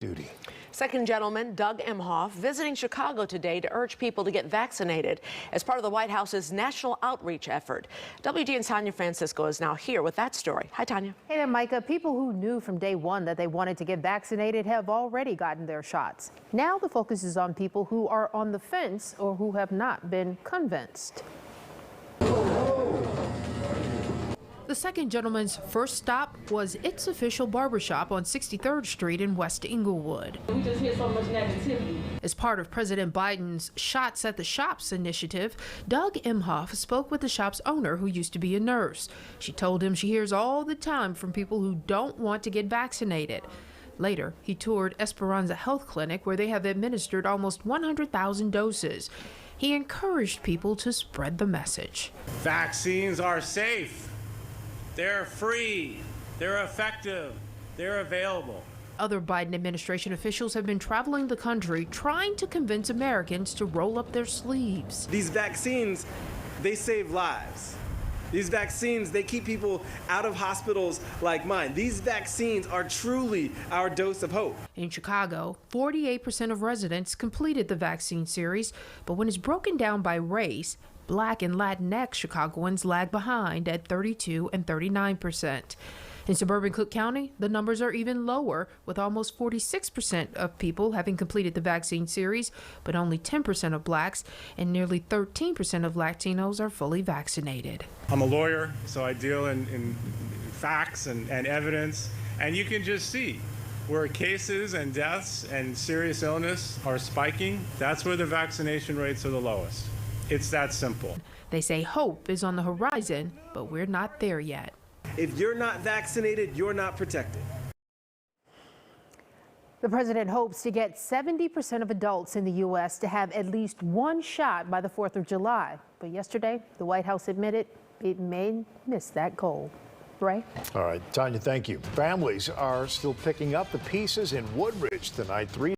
Duty. Second gentleman Doug Emhoff visiting Chicago today to urge people to get vaccinated as part of the White House's national outreach effort. WGN's Tanya Francisco is now here with that story. Hi, Tanya. Hey there, Micah. People who knew from day one that they wanted to get vaccinated have already gotten their shots. Now the focus is on people who are on the fence or who have not been convinced. The second gentleman's first stop was It's Official Barbershop on 63rd Street in West Englewood. We just hear so much negativity. As part of President Biden's Shots at the Shops initiative, Doug Emhoff spoke with the shop's owner, who used to be a nurse. She told him she hears all the time from people who don't want to get vaccinated. Later, he toured Esperanza Health Clinic, where they have administered almost 100,000 doses. He encouraged people to spread the message. Vaccines are safe. They're free, they're effective, they're available. Other Biden administration officials have been traveling the country trying to convince Americans to roll up their sleeves. These vaccines, they save lives. These vaccines, they keep people out of hospitals like mine. These vaccines are truly our dose of hope. In Chicago, 48% of residents completed the vaccine series, but when it's broken down by race, Black and Latinx Chicagoans lag behind at 32 and 39%. In suburban Cook County, the numbers are even lower, with almost 46% of people having completed the vaccine series, but only 10% of Blacks and nearly 13% of Latinos are fully vaccinated. I'm a lawyer, so I deal in facts and evidence, and you can just see where cases and deaths and serious illness are spiking. That's where the vaccination rates are the lowest. It's that simple. They say hope is on the horizon, but we're not there yet. If you're not vaccinated, you're not protected. The president hopes to get 70% of adults in the U.S. to have at least one shot by the 4th of July. But yesterday, the White House admitted it may miss that goal. Ray? All right, Tanya, thank you. Families are still picking up the pieces in Woodridge tonight.